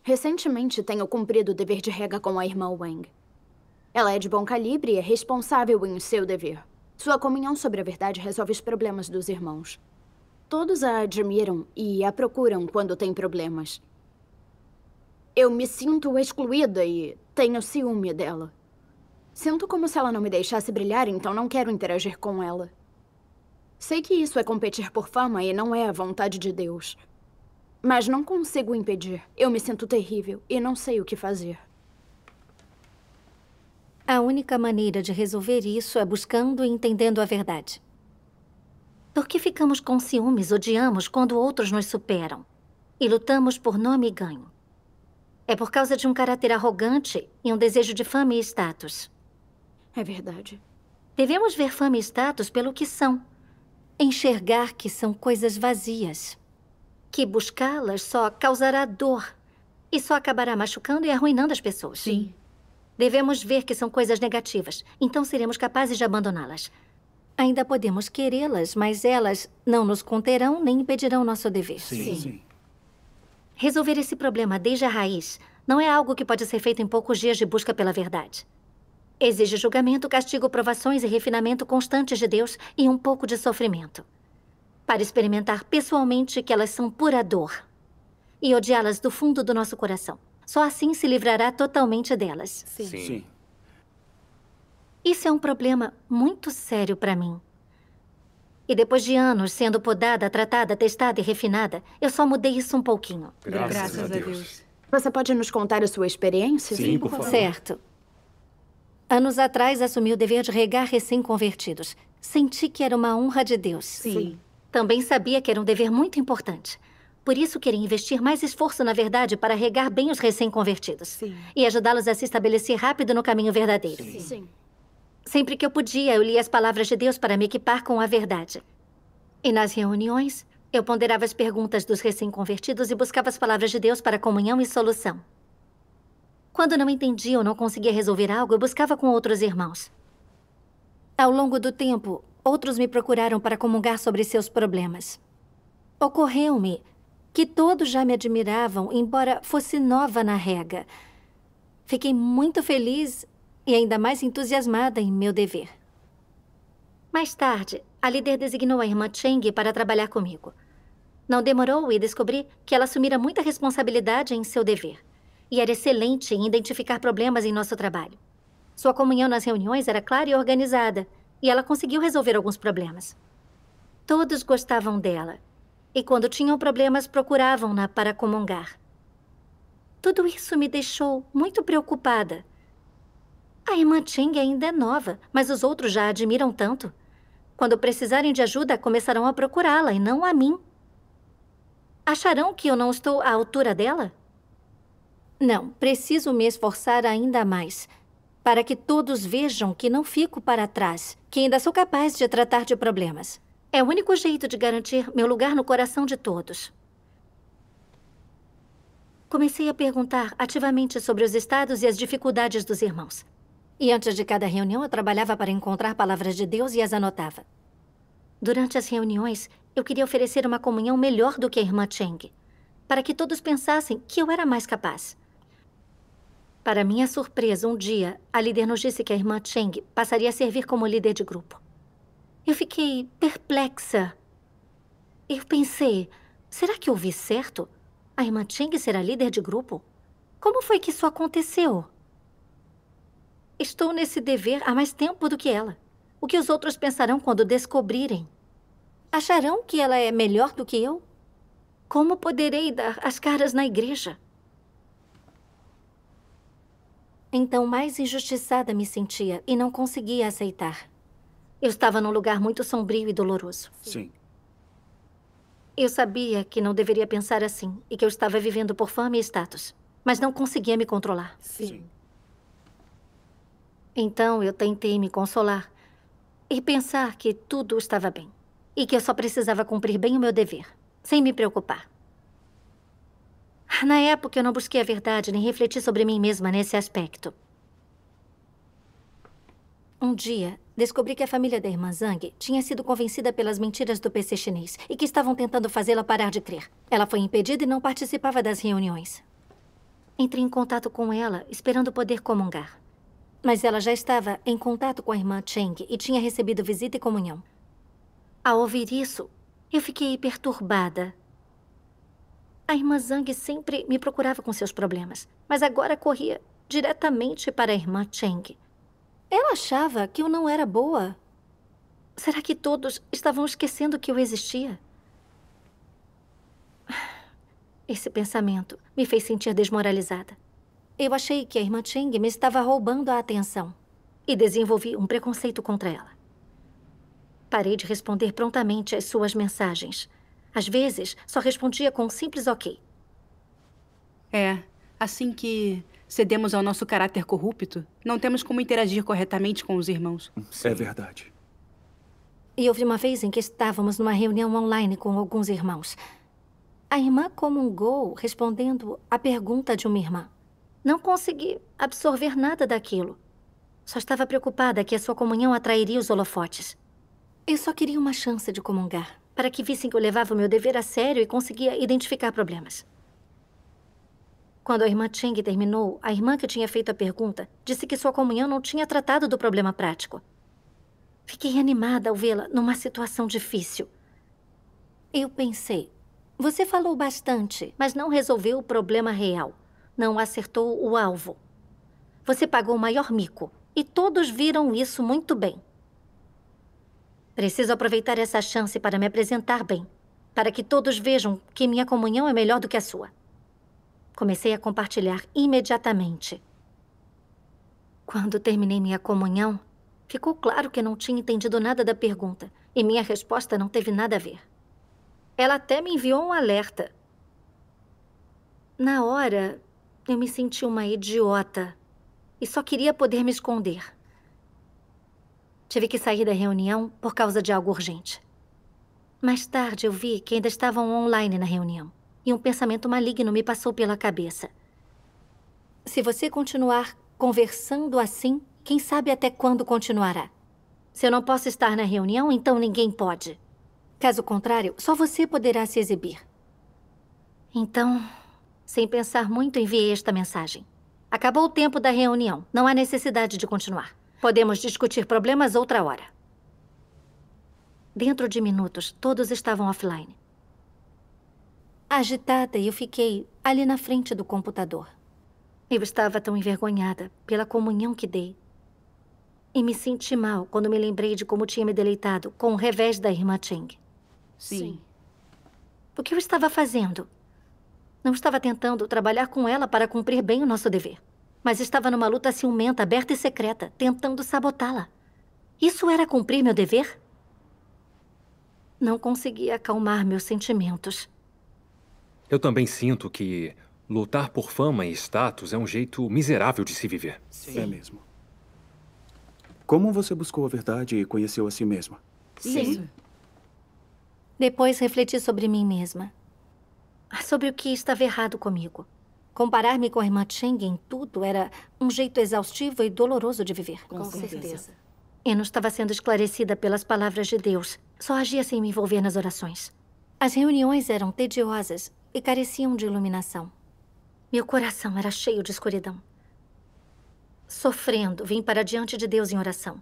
Recentemente, tenho cumprido o dever de rega com a irmã Wang. Ela é de bom calibre e é responsável em seu dever. Sua comunhão sobre a verdade resolve os problemas dos irmãos. Todos a admiram e a procuram quando tem problemas. Eu me sinto excluída e tenho ciúme dela. Sinto como se ela não me deixasse brilhar, então não quero interagir com ela. Sei que isso é competir por fama e não é a vontade de Deus. Mas não consigo impedir. Eu me sinto terrível e não sei o que fazer. A única maneira de resolver isso é buscando e entendendo a verdade. Por que ficamos com ciúmes, odiamos quando outros nos superam? E lutamos por nome e ganho. É por causa de um caráter arrogante e um desejo de fama e status. É verdade. Devemos ver fama e status pelo que são. Enxergar que são coisas vazias. Que buscá-las só causará dor. E só acabará machucando e arruinando as pessoas. Sim. Devemos ver que são coisas negativas. Então seremos capazes de abandoná-las. Ainda podemos querê-las, mas elas não nos conterão nem impedirão nosso dever. Sim. Resolver esse problema desde a raiz não é algo que pode ser feito em poucos dias de busca pela verdade. Exige julgamento, castigo, provações e refinamento constantes de Deus e um pouco de sofrimento. Para experimentar pessoalmente que elas são pura dor. E odiá-las do fundo do nosso coração. Só assim se livrará totalmente delas. Sim. Isso é um problema muito sério para mim. E depois de anos sendo podada, tratada, testada e refinada, eu só mudei isso um pouquinho. Graças a Deus. Você pode nos contar a sua experiência? Sim, por favor. Certo. Anos atrás, assumi o dever de regar recém-convertidos. Senti que era uma honra de Deus. Sim. Também sabia que era um dever muito importante. Por isso, queria investir mais esforço na verdade para regar bem os recém-convertidos. Sim. E ajudá-los a se estabelecer rápido no caminho verdadeiro. Sim. Sempre que eu podia, eu lia as palavras de Deus para me equipar com a verdade. E nas reuniões, eu ponderava as perguntas dos recém-convertidos e buscava as palavras de Deus para comunhão e solução. Quando não entendia ou não conseguia resolver algo, eu buscava com outros irmãos. Ao longo do tempo, outros me procuraram para comungar sobre seus problemas. Ocorreu-me que todos já me admiravam, embora fosse nova na rega. Fiquei muito feliz e ainda mais entusiasmada em meu dever. Mais tarde, a líder designou a irmã Cheng para trabalhar comigo. Não demorou e descobri que ela assumira muita responsabilidade em seu dever. E era excelente em identificar problemas em nosso trabalho. Sua comunhão nas reuniões era clara e organizada, e ela conseguiu resolver alguns problemas. Todos gostavam dela, e quando tinham problemas, procuravam-na para comungar. Tudo isso me deixou muito preocupada. A irmã Cheng ainda é nova, mas os outros já a admiram tanto. Quando precisarem de ajuda, começarão a procurá-la e não a mim. Acharão que eu não estou à altura dela? Não, preciso me esforçar ainda mais, para que todos vejam que não fico para trás, que ainda sou capaz de tratar de problemas. É o único jeito de garantir meu lugar no coração de todos. Comecei a perguntar ativamente sobre os estados e as dificuldades dos irmãos. E antes de cada reunião, eu trabalhava para encontrar palavras de Deus e as anotava. Durante as reuniões, eu queria oferecer uma comunhão melhor do que a irmã Cheng, para que todos pensassem que eu era mais capaz. Para minha surpresa, um dia, a líder nos disse que a irmã Cheng passaria a servir como líder de grupo. Eu fiquei perplexa. Eu pensei, será que ouvi certo? A irmã Cheng será líder de grupo? Como foi que isso aconteceu? Estou nesse dever há mais tempo do que ela. O que os outros pensarão quando descobrirem? Acharão que ela é melhor do que eu? Como poderei dar as caras na igreja? Então, mais injustiçada me sentia e não conseguia aceitar. Eu estava num lugar muito sombrio e doloroso. Sim. Eu sabia que não deveria pensar assim e que eu estava vivendo por fama e status, mas não conseguia me controlar. Sim. Então, eu tentei me consolar e pensar que tudo estava bem e que eu só precisava cumprir bem o meu dever, sem me preocupar. Na época, eu não busquei a verdade nem refleti sobre mim mesma nesse aspecto. Um dia, descobri que a família da irmã Zhang tinha sido convencida pelas mentiras do PC chinês e que estavam tentando fazê-la parar de crer. Ela foi impedida e não participava das reuniões. Entrei em contato com ela, esperando poder comungar. Mas ela já estava em contato com a irmã Cheng e tinha recebido visita e comunhão. Ao ouvir isso, eu fiquei perturbada. A irmã Zhang sempre me procurava com seus problemas, mas agora corria diretamente para a irmã Cheng. Ela achava que eu não era boa. Será que todos estavam esquecendo que eu existia? Esse pensamento me fez sentir desmoralizada. Eu achei que a irmã Cheng me estava roubando a atenção e desenvolvi um preconceito contra ela. Parei de responder prontamente às suas mensagens. Às vezes, só respondia com um simples ok. Assim que cedemos ao nosso caráter corrupto, não temos como interagir corretamente com os irmãos. É verdade. E houve uma vez em que estávamos numa reunião online com alguns irmãos. A irmã comungou respondendo à pergunta de uma irmã. Não consegui absorver nada daquilo. Só estava preocupada que a sua comunhão atrairia os holofotes. Eu só queria uma chance de comungar, para que vissem que eu levava o meu dever a sério e conseguia identificar problemas. Quando a irmã Cheng terminou, a irmã que tinha feito a pergunta disse que sua comunhão não tinha tratado do problema prático. Fiquei animada ao vê-la numa situação difícil. Eu pensei, você falou bastante, mas não resolveu o problema real. Não acertou o alvo. Você pagou o maior mico, e todos viram isso muito bem. Preciso aproveitar essa chance para me apresentar bem, para que todos vejam que minha comunhão é melhor do que a sua. Comecei a compartilhar imediatamente. Quando terminei minha comunhão, ficou claro que não tinha entendido nada da pergunta, e minha resposta não teve nada a ver. Ela até me enviou um alerta. Na hora, eu me senti uma idiota e só queria poder me esconder. Tive que sair da reunião por causa de algo urgente. Mais tarde, eu vi que ainda estavam online na reunião e um pensamento maligno me passou pela cabeça. Se você continuar conversando assim, quem sabe até quando continuará? Se eu não posso estar na reunião, então ninguém pode. Caso contrário, só você poderá se exibir. Então, sem pensar muito, enviei esta mensagem. Acabou o tempo da reunião. Não há necessidade de continuar. Podemos discutir problemas outra hora. Dentro de minutos, todos estavam offline. Agitada, eu fiquei ali na frente do computador. Eu estava tão envergonhada pela comunhão que dei. E me senti mal quando me lembrei de como tinha me deleitado com o revés da irmã Cheng. Sim. O que eu estava fazendo? Não estava tentando trabalhar com ela para cumprir bem o nosso dever, mas estava numa luta ciumenta, aberta e secreta, tentando sabotá-la. Isso era cumprir meu dever? Não conseguia acalmar meus sentimentos. Eu também sinto que lutar por fama e status é um jeito miserável de se viver. Sim. É mesmo. Como você buscou a verdade e conheceu a si mesma? Sim. Depois refleti sobre mim mesma. Sobre o que estava errado comigo. Comparar-me com a irmã Cheng em tudo era um jeito exaustivo e doloroso de viver. Com certeza. Eu não estava sendo esclarecida pelas palavras de Deus. Só agia sem me envolver nas orações. As reuniões eram tediosas e careciam de iluminação. Meu coração era cheio de escuridão. Sofrendo, vim para diante de Deus em oração.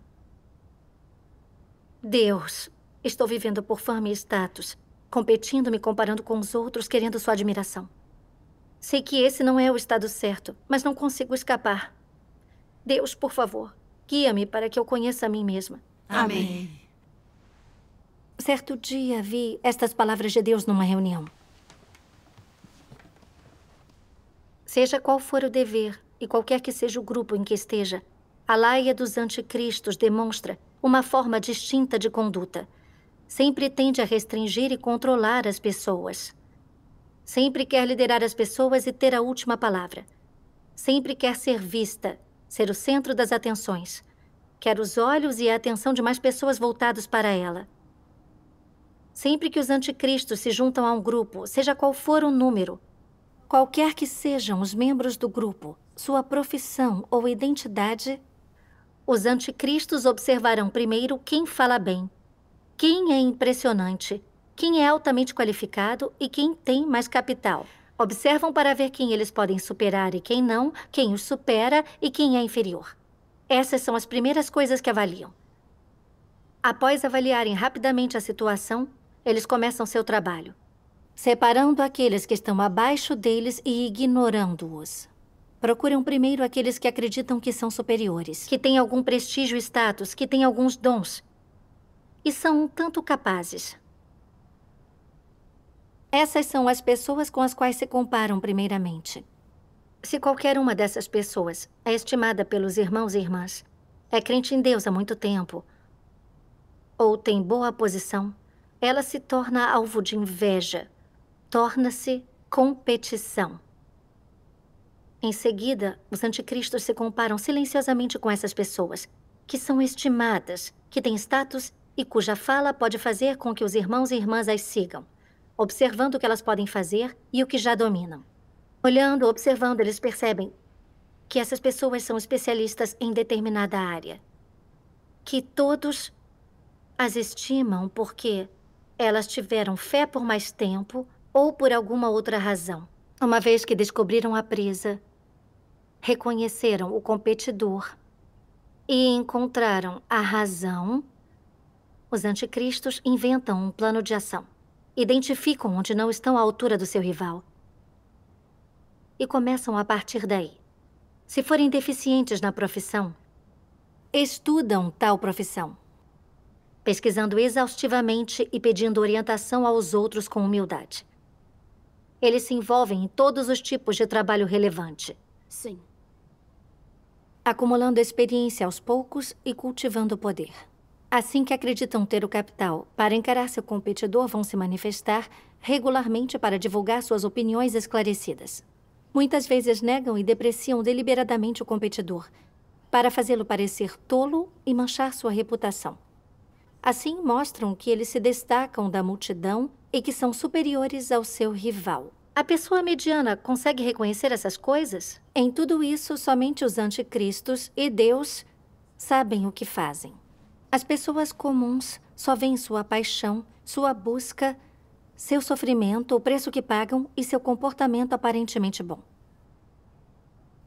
Deus, estou vivendo por fama e status, competindo, me comparando com os outros, querendo sua admiração. Sei que esse não é o estado certo, mas não consigo escapar. Deus, por favor, guia-me para que eu conheça a mim mesma. Amém. Certo dia, vi estas palavras de Deus numa reunião. Seja qual for o dever, e qualquer que seja o grupo em que esteja, a laia dos anticristos demonstra uma forma distinta de conduta. Sempre tende a restringir e controlar as pessoas. Sempre quer liderar as pessoas e ter a última palavra. Sempre quer ser vista, ser o centro das atenções. Quer os olhos e a atenção de mais pessoas voltados para ela. Sempre que os anticristos se juntam a um grupo, seja qual for o número, qualquer que sejam os membros do grupo, sua profissão ou identidade, os anticristos observarão primeiro quem fala bem, quem é impressionante, quem é altamente qualificado e quem tem mais capital. Observam para ver quem eles podem superar e quem não, quem os supera e quem é inferior. Essas são as primeiras coisas que avaliam. Após avaliarem rapidamente a situação, eles começam seu trabalho, separando aqueles que estão abaixo deles e ignorando-os. Procuram primeiro aqueles que acreditam que são superiores, que têm algum prestígio e status, que têm alguns dons e são um tanto capazes. Essas são as pessoas com as quais se comparam primeiramente. Se qualquer uma dessas pessoas é estimada pelos irmãos e irmãs, é crente em Deus há muito tempo, ou tem boa posição, ela se torna alvo de inveja, torna-se competição. Em seguida, os anticristos se comparam silenciosamente com essas pessoas, que são estimadas, que têm status e cuja fala pode fazer com que os irmãos e irmãs as sigam, observando o que elas podem fazer e o que já dominam. Olhando, observando, eles percebem que essas pessoas são especialistas em determinada área, que todos as estimam porque elas tiveram fé por mais tempo ou por alguma outra razão. Uma vez que descobriram a presa, reconheceram o competidor e encontraram a razão, os anticristos inventam um plano de ação. Identificam onde não estão à altura do seu rival e começam a partir daí. Se forem deficientes na profissão, estudam tal profissão, pesquisando exaustivamente e pedindo orientação aos outros com humildade. Eles se envolvem em todos os tipos de trabalho relevante. Sim. Acumulando experiência aos poucos e cultivando o poder. Assim que acreditam ter o capital para encarar seu competidor, vão se manifestar regularmente para divulgar suas opiniões esclarecidas. Muitas vezes negam e depreciam deliberadamente o competidor, para fazê-lo parecer tolo e manchar sua reputação. Assim, mostram que eles se destacam da multidão e que são superiores ao seu rival. A pessoa mediana consegue reconhecer essas coisas? Em tudo isso, somente os anticristos e Deus sabem o que fazem. As pessoas comuns só veem sua paixão, sua busca, seu sofrimento, o preço que pagam e seu comportamento aparentemente bom.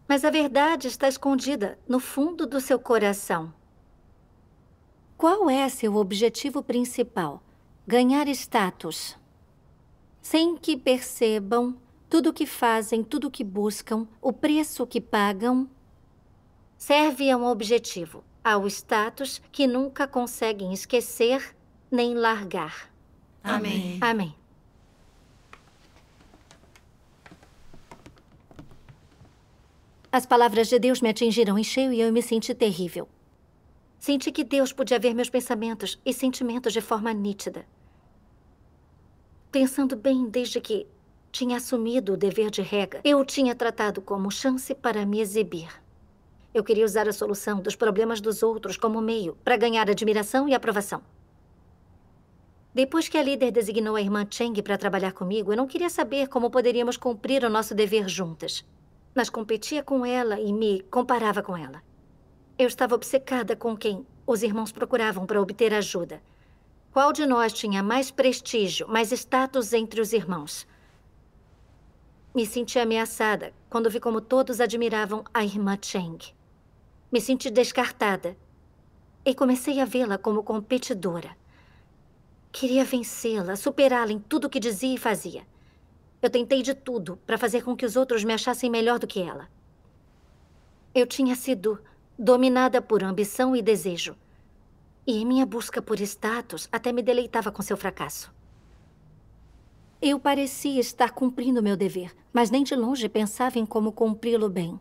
Mas a verdade está escondida no fundo do seu coração. Qual é seu objetivo principal? Ganhar status. Sem que percebam tudo o que fazem, tudo o que buscam, o preço que pagam, serve a um objetivo, ao status que nunca conseguem esquecer nem largar. Amém. Amém. As palavras de Deus me atingiram em cheio e eu me senti terrível. Senti que Deus podia ver meus pensamentos e sentimentos de forma nítida. Pensando bem, desde que tinha assumido o dever de rega, eu o tinha tratado como chance para me exibir. Eu queria usar a solução dos problemas dos outros como meio para ganhar admiração e aprovação. Depois que a líder designou a irmã Cheng para trabalhar comigo, eu não queria saber como poderíamos cumprir o nosso dever juntas. Mas competia com ela e me comparava com ela. Eu estava obcecada com quem os irmãos procuravam para obter ajuda. Qual de nós tinha mais prestígio, mais status entre os irmãos? Me senti ameaçada quando vi como todos admiravam a irmã Cheng. Me senti descartada e comecei a vê-la como competidora. Queria vencê-la, superá-la em tudo o que dizia e fazia. Eu tentei de tudo para fazer com que os outros me achassem melhor do que ela. Eu tinha sido dominada por ambição e desejo. E em minha busca por status, até me deleitava com seu fracasso. Eu parecia estar cumprindo meu dever, mas nem de longe pensava em como cumpri-lo bem.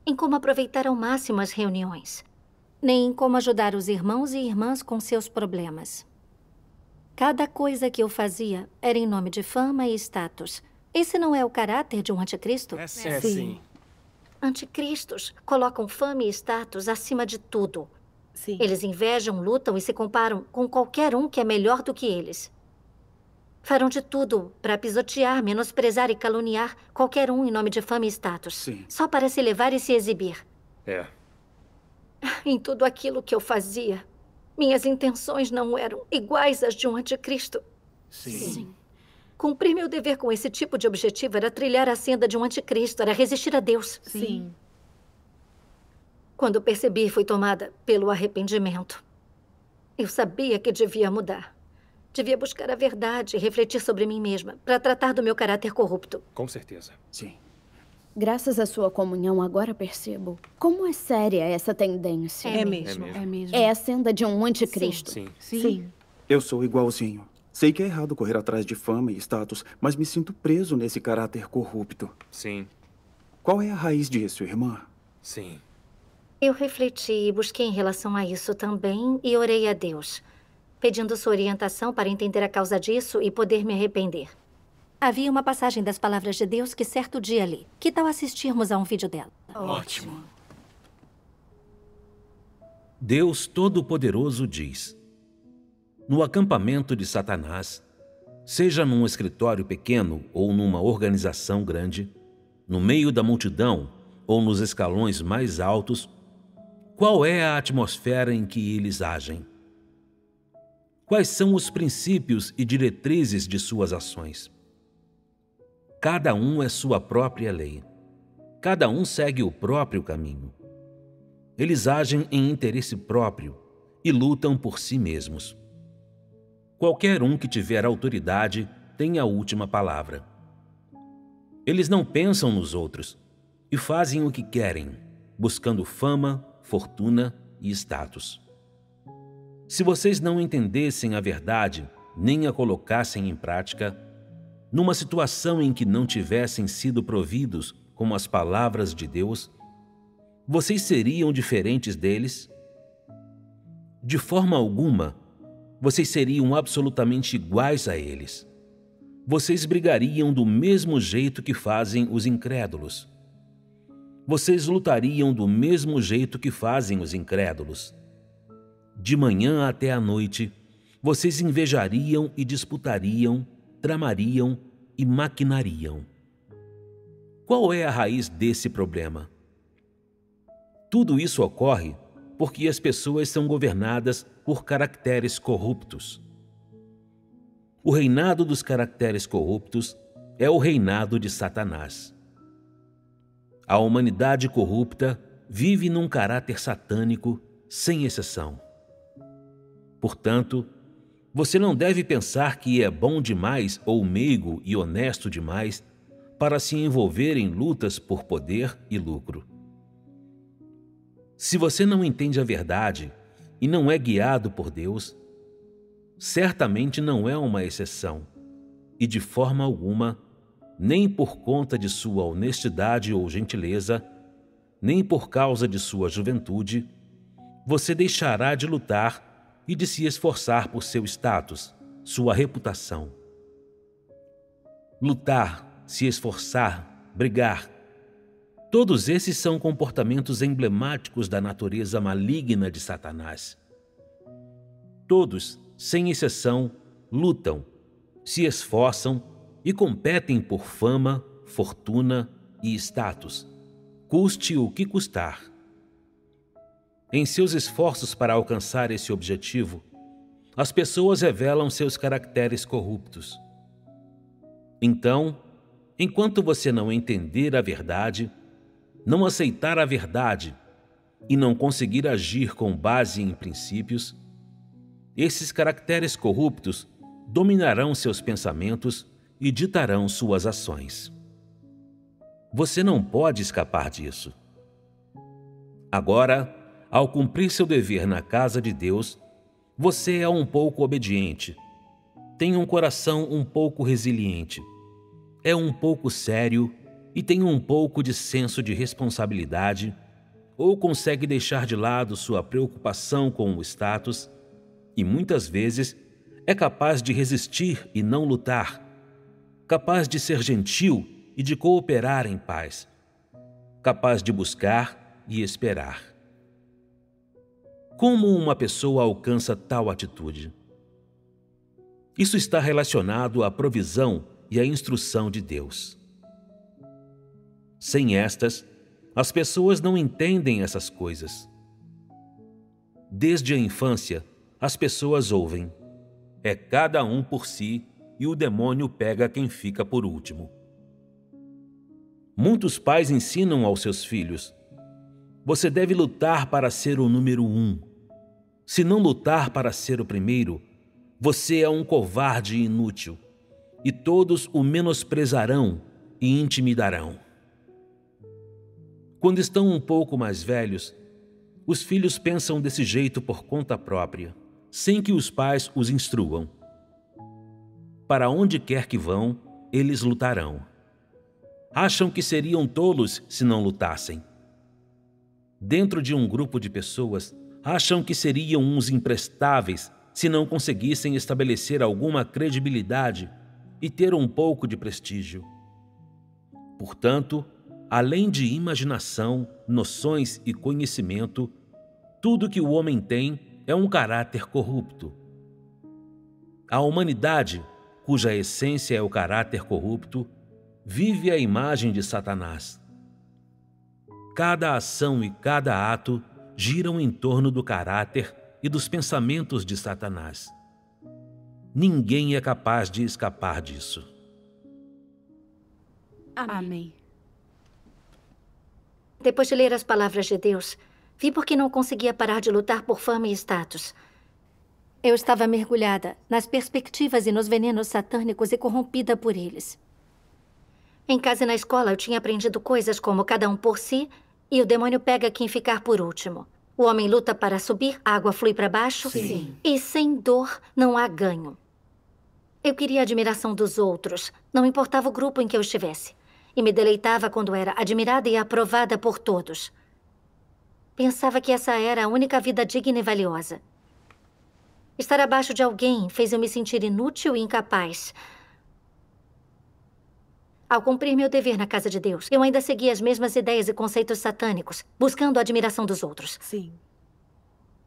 Em como aproveitar ao máximo as reuniões. Nem em como ajudar os irmãos e irmãs com seus problemas. Cada coisa que eu fazia era em nome de fama e status. Esse não é o caráter de um anticristo? É sim. Anticristos colocam fama e status acima de tudo. Sim. Eles invejam, lutam e se comparam com qualquer um que é melhor do que eles. Farão de tudo para pisotear, menosprezar e caluniar qualquer um em nome de fama e status. Sim. Só para se elevar e se exibir. É. Em tudo aquilo que eu fazia, minhas intenções não eram iguais às de um anticristo. Sim. Cumprir meu dever com esse tipo de objetivo era trilhar a senda de um anticristo, era resistir a Deus. Sim. Quando percebi, fui tomada pelo arrependimento. Eu sabia que devia mudar. Devia buscar a verdade e refletir sobre mim mesma para tratar do meu caráter corrupto. Com certeza. Sim. Graças à sua comunhão, agora percebo como é séria essa tendência. É mesmo. mesmo. É mesmo. É a senda de um anticristo. Sim. Sim. Eu sou igualzinho. Sei que é errado correr atrás de fama e status, mas me sinto preso nesse caráter corrupto. Sim. Qual é a raiz disso, irmã? Sim. Eu refleti e busquei em relação a isso também e orei a Deus, pedindo sua orientação para entender a causa disso e poder me arrepender. Havia uma passagem das palavras de Deus que certo dia li. Que tal assistirmos a um vídeo dela? Ótimo. Deus Todo-Poderoso diz: no acampamento de Satanás, seja num escritório pequeno ou numa organização grande, no meio da multidão ou nos escalões mais altos, qual é a atmosfera em que eles agem? Quais são os princípios e diretrizes de suas ações? Cada um é sua própria lei. Cada um segue o próprio caminho. Eles agem em interesse próprio e lutam por si mesmos. Qualquer um que tiver autoridade tem a última palavra. Eles não pensam nos outros e fazem o que querem, buscando fama, fortuna e status. Se vocês não entendessem a verdade, nem a colocassem em prática, numa situação em que não tivessem sido providos com as palavras de Deus, vocês seriam diferentes deles? De forma alguma, vocês seriam absolutamente iguais a eles. Vocês brigariam do mesmo jeito que fazem os incrédulos. Vocês lutariam do mesmo jeito que fazem os incrédulos. De manhã até à noite, vocês invejariam e disputariam, tramariam e maquinariam. Qual é a raiz desse problema? Tudo isso ocorre porque as pessoas são governadas por caracteres corruptos. O reinado dos caracteres corruptos é o reinado de Satanás. A humanidade corrupta vive num caráter satânico sem exceção. Portanto, você não deve pensar que é bom demais ou meigo e honesto demais para se envolver em lutas por poder e lucro. Se você não entende a verdade e não é guiado por Deus, certamente não é uma exceção, e de forma alguma, nem por conta de sua honestidade ou gentileza, nem por causa de sua juventude, você deixará de lutar e de se esforçar por seu status, sua reputação. Lutar, se esforçar, brigar, todos esses são comportamentos emblemáticos da natureza maligna de Satanás. Todos, sem exceção, lutam, se esforçam e competem por fama, fortuna e status, custe o que custar. Em seus esforços para alcançar esse objetivo, as pessoas revelam seus caracteres corruptos. Então, enquanto você não entender a verdade, não aceitar a verdade e não conseguir agir com base em princípios, esses caracteres corruptos dominarão seus pensamentos e ditarão suas ações. Você não pode escapar disso. Agora, ao cumprir seu dever na casa de Deus, você é um pouco obediente, tem um coração um pouco resiliente, é um pouco sério e tem um pouco de senso de responsabilidade, ou consegue deixar de lado sua preocupação com o status e muitas vezes é capaz de resistir e não lutar, capaz de ser gentil e de cooperar em paz, capaz de buscar e esperar. Como uma pessoa alcança tal atitude? Isso está relacionado à provisão e à instrução de Deus. Sem estas, as pessoas não entendem essas coisas. Desde a infância, as pessoas ouvem: é cada um por si e o demônio pega quem fica por último. Muitos pais ensinam aos seus filhos: você deve lutar para ser o número 1. Se não lutar para ser o primeiro, você é um covarde inútil, e todos o menosprezarão e intimidarão. Quando estão um pouco mais velhos, os filhos pensam desse jeito por conta própria, sem que os pais os instruam. Para onde quer que vão, eles lutarão. Acham que seriam tolos se não lutassem. Dentro de um grupo de pessoas, acham que seriam uns imprestáveis se não conseguissem estabelecer alguma credibilidade e ter um pouco de prestígio. Portanto, além de imaginação, noções e conhecimento, tudo que o homem tem é um caráter corrupto. A humanidade, cuja essência é o caráter corrupto, vive a imagem de Satanás. Cada ação e cada ato giram em torno do caráter e dos pensamentos de Satanás. Ninguém é capaz de escapar disso. Amém. Depois de ler as palavras de Deus, vi por que não conseguia parar de lutar por fama e status. Eu estava mergulhada nas perspectivas e nos venenos satânicos e corrompida por eles. Em casa e na escola eu tinha aprendido coisas como cada um por si e o demônio pega quem ficar por último. O homem luta para subir, a água flui para baixo. Sim. E sem dor não há ganho. Eu queria a admiração dos outros, não importava o grupo em que eu estivesse. E me deleitava quando era admirada e aprovada por todos. Pensava que essa era a única vida digna e valiosa. Estar abaixo de alguém fez eu me sentir inútil e incapaz. Ao cumprir meu dever na casa de Deus, eu ainda seguia as mesmas ideias e conceitos satânicos, buscando a admiração dos outros. Sim.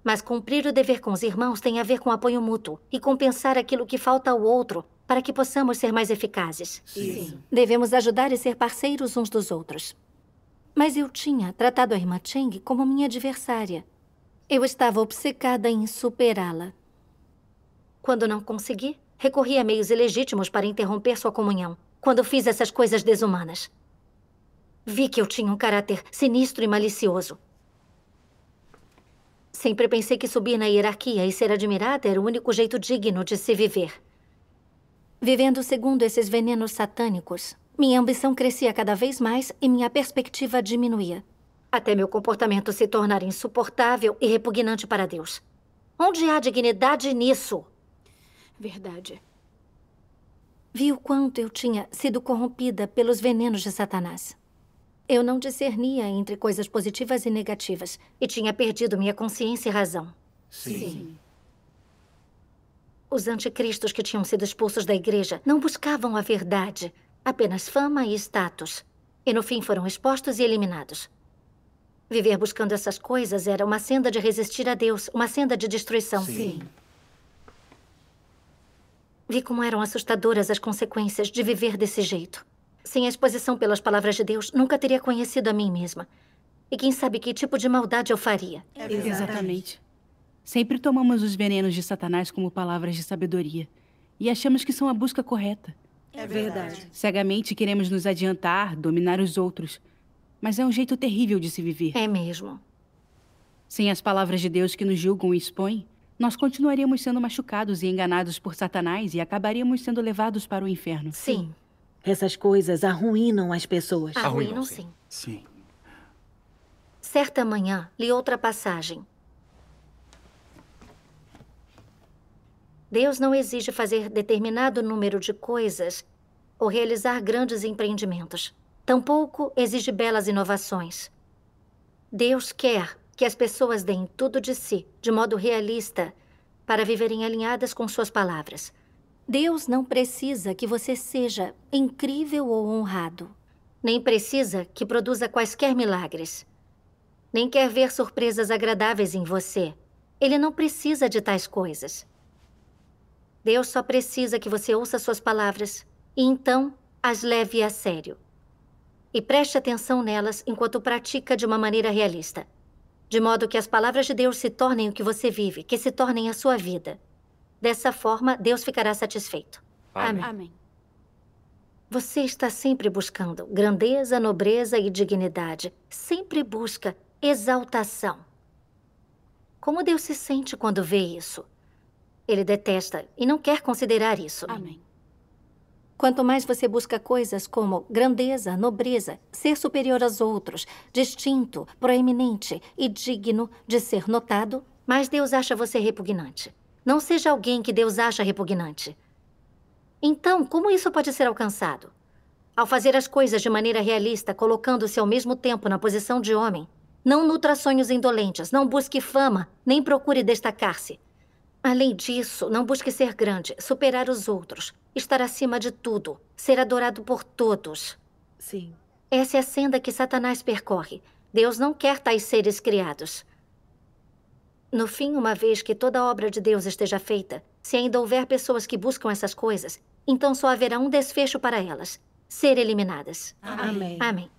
Mas cumprir o dever com os irmãos tem a ver com apoio mútuo e compensar aquilo que falta ao outro para que possamos ser mais eficazes. Sim. Devemos ajudar e ser parceiros uns dos outros. Mas eu tinha tratado a irmã Cheng como minha adversária. Eu estava obcecada em superá-la. Quando não consegui, recorri a meios ilegítimos para interromper sua comunhão. Quando fiz essas coisas desumanas, vi que eu tinha um caráter sinistro e malicioso. Sempre pensei que subir na hierarquia e ser admirada era o único jeito digno de se viver. Vivendo segundo esses venenos satânicos, minha ambição crescia cada vez mais e minha perspectiva diminuía. Até meu comportamento se tornar insuportável e repugnante para Deus. Onde há dignidade nisso? Verdade. Vi o quanto eu tinha sido corrompida pelos venenos de Satanás. Eu não discernia entre coisas positivas e negativas e tinha perdido minha consciência e razão. Sim. Os anticristos que tinham sido expulsos da igreja não buscavam a verdade, apenas fama e status. E no fim foram expostos e eliminados. Viver buscando essas coisas era uma senda de resistir a Deus, uma senda de destruição. Sim. Vi como eram assustadoras as consequências de viver desse jeito. Sem a exposição pelas palavras de Deus, nunca teria conhecido a mim mesma. E quem sabe que tipo de maldade eu faria. Exatamente. Sempre tomamos os venenos de Satanás como palavras de sabedoria e achamos que são a busca correta. É verdade. Cegamente queremos nos adiantar, dominar os outros. Mas é um jeito terrível de se viver. É mesmo. Sem as palavras de Deus que nos julgam e expõem, nós continuaríamos sendo machucados e enganados por Satanás e acabaríamos sendo levados para o inferno. Sim. Essas coisas arruinam as pessoas. Arruinam, sim. sim. Sim. Certa manhã, li outra passagem. Deus não exige fazer determinado número de coisas ou realizar grandes empreendimentos. Tampouco exige belas inovações. Deus quer que as pessoas deem tudo de si, de modo realista, para viverem alinhadas com suas palavras. Deus não precisa que você seja incrível ou honrado. Nem precisa que produza quaisquer milagres. Nem quer ver surpresas agradáveis em você. Ele não precisa de tais coisas. Deus só precisa que você ouça suas palavras e então as leve a sério. E preste atenção nelas enquanto pratica de uma maneira realista. De modo que as palavras de Deus se tornem o que você vive, que se tornem a sua vida. Dessa forma, Deus ficará satisfeito. Amém. Amém. Você está sempre buscando grandeza, nobreza e dignidade. Sempre busca exaltação. Como Deus se sente quando vê isso? Ele detesta e não quer considerar isso. Amém. Quanto mais você busca coisas como grandeza, nobreza, ser superior aos outros, distinto, proeminente e digno de ser notado, mais Deus acha você repugnante. Não seja alguém que Deus acha repugnante. Então, como isso pode ser alcançado? Ao fazer as coisas de maneira realista, colocando-se ao mesmo tempo na posição de homem. Não nutra sonhos indolentes, não busque fama, nem procure destacar-se. Além disso, não busque ser grande, superar os outros, estar acima de tudo, ser adorado por todos. Sim. Essa é a senda que Satanás percorre. Deus não quer tais seres criados. No fim, uma vez que toda a obra de Deus esteja feita, se ainda houver pessoas que buscam essas coisas, então só haverá um desfecho para elas: ser eliminadas. Amém. Amém.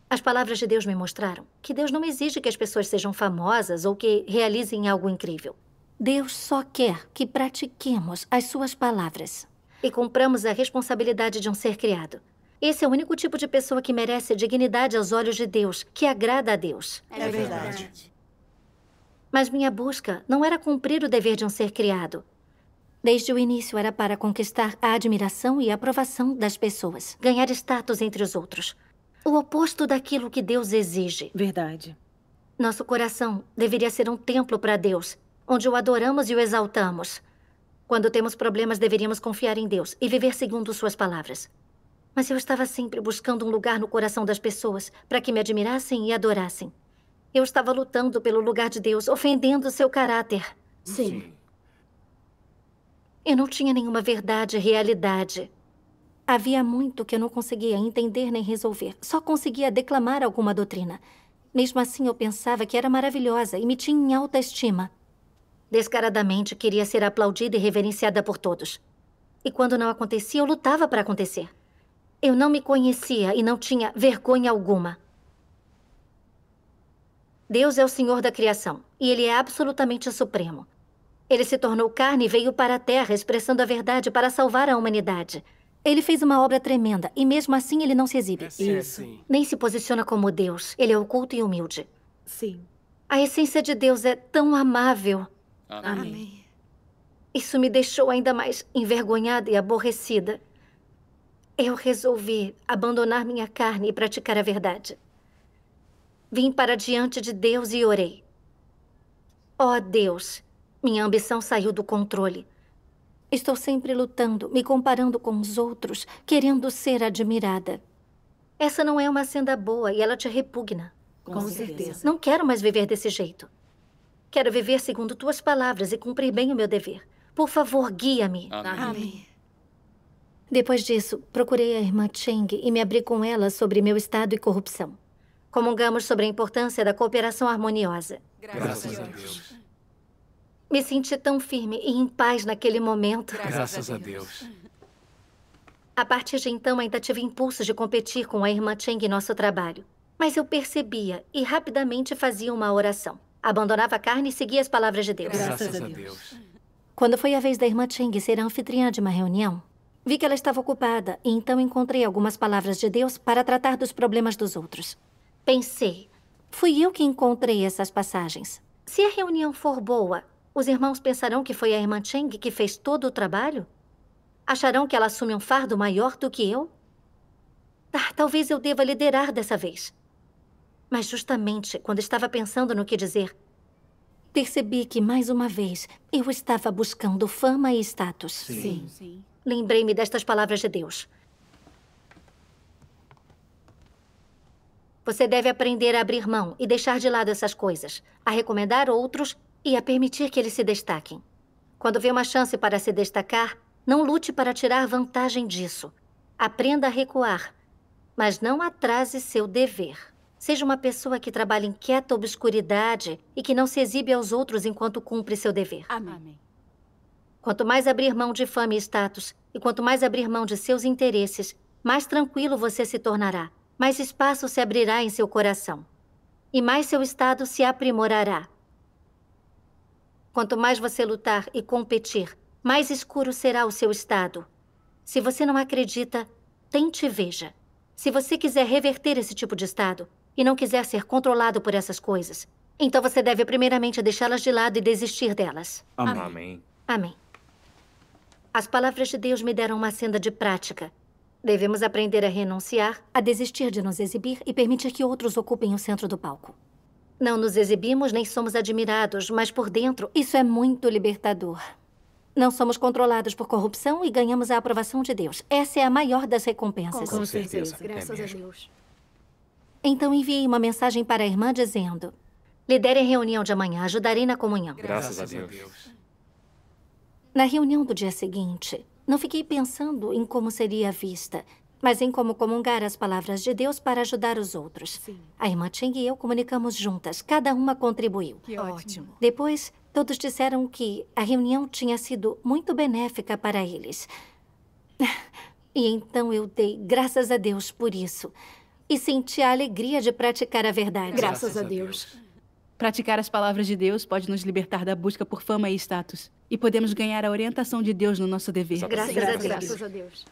As palavras de Deus me mostraram que Deus não exige que as pessoas sejam famosas ou que realizem algo incrível. Deus só quer que pratiquemos as suas palavras e cumpramos a responsabilidade de um ser criado. Esse é o único tipo de pessoa que merece dignidade aos olhos de Deus, que agrada a Deus. É verdade. Mas minha busca não era cumprir o dever de um ser criado. Desde o início era para conquistar a admiração e a aprovação das pessoas, ganhar status entre os outros. O oposto daquilo que Deus exige. Verdade. Nosso coração deveria ser um templo para Deus, onde o adoramos e o exaltamos. Quando temos problemas, deveríamos confiar em Deus e viver segundo suas palavras. Mas eu estava sempre buscando um lugar no coração das pessoas para que me admirassem e adorassem. Eu estava lutando pelo lugar de Deus, ofendendo seu caráter. Sim. Eu não tinha nenhuma verdade, realidade. Havia muito que eu não conseguia entender nem resolver. Só conseguia declamar alguma doutrina. Mesmo assim, eu pensava que era maravilhosa e me tinha em alta estima. Descaradamente, queria ser aplaudida e reverenciada por todos. E quando não acontecia, eu lutava para acontecer. Eu não me conhecia e não tinha vergonha alguma. Deus é o Senhor da criação e Ele é absolutamente supremo. Ele se tornou carne e veio para a Terra expressando a verdade para salvar a humanidade. Ele fez uma obra tremenda e mesmo assim ele não se exibe. Isso. Nem se posiciona como Deus. Ele é oculto e humilde. Sim. A essência de Deus é tão amável. Amém. Isso me deixou ainda mais envergonhada e aborrecida. Eu resolvi abandonar minha carne e praticar a verdade. Vim para diante de Deus e orei. Ó Deus, minha ambição saiu do controle. Estou sempre lutando, me comparando com os outros, querendo ser admirada. Essa não é uma senda boa e ela te repugna. Com certeza. Não quero mais viver desse jeito. Quero viver segundo tuas palavras e cumprir bem o meu dever. Por favor, guia-me. Amém. Depois disso, procurei a irmã Cheng e me abri com ela sobre meu estado e corrupção. Comungamos sobre a importância da cooperação harmoniosa. Graças a Deus. Me senti tão firme e em paz naquele momento. Graças a Deus. A partir de então, ainda tive impulsos de competir com a irmã Cheng em nosso trabalho. Mas eu percebia e rapidamente fazia uma oração. Abandonava a carne e seguia as palavras de Deus. Graças a Deus. Quando foi a vez da irmã Cheng ser a anfitriã de uma reunião, vi que ela estava ocupada e então encontrei algumas palavras de Deus para tratar dos problemas dos outros. Pensei, fui eu que encontrei essas passagens. Se a reunião for boa, os irmãos pensarão que foi a irmã Cheng que fez todo o trabalho? Acharão que ela assume um fardo maior do que eu? Talvez eu deva liderar dessa vez. Mas justamente quando estava pensando no que dizer, percebi que, mais uma vez, eu estava buscando fama e status. Sim. Lembrei-me destas palavras de Deus. Você deve aprender a abrir mão e deixar de lado essas coisas, a recomendar outros e a permitir que eles se destaquem. Quando vê uma chance para se destacar, não lute para tirar vantagem disso. Aprenda a recuar, mas não atrase seu dever. Seja uma pessoa que trabalha em quieta obscuridade e que não se exibe aos outros enquanto cumpre seu dever. Amém. Quanto mais abrir mão de fama e status, e quanto mais abrir mão de seus interesses, mais tranquilo você se tornará, mais espaço se abrirá em seu coração, e mais seu estado se aprimorará. Quanto mais você lutar e competir, mais escuro será o seu estado. Se você não acredita, tente e veja. Se você quiser reverter esse tipo de estado e não quiser ser controlado por essas coisas, então você deve primeiramente deixá-las de lado e desistir delas. Amém. Amém. Amém. As palavras de Deus me deram uma senda de prática. Devemos aprender a renunciar, a desistir de nos exibir e permitir que outros ocupem o centro do palco. Não nos exibimos nem somos admirados, mas por dentro isso é muito libertador. Não somos controlados por corrupção e ganhamos a aprovação de Deus. Essa é a maior das recompensas. Com certeza. certeza. Graças a mesmo. Deus. Então enviei uma mensagem para a irmã dizendo: lidere a reunião de amanhã, ajudarei na comunhão. Graças a Deus. Na reunião do dia seguinte, não fiquei pensando em como seria vista, mas em como comungar as palavras de Deus para ajudar os outros. Sim. A irmã Cheng e eu comunicamos juntas, cada uma contribuiu. Que ótimo. Depois, todos disseram que a reunião tinha sido muito benéfica para eles. E então eu dei graças a Deus por isso. E senti a alegria de praticar a verdade. Graças a Deus. Praticar as palavras de Deus pode nos libertar da busca por fama e status. E podemos ganhar a orientação de Deus no nosso dever. Graças a Deus. Graças a Deus.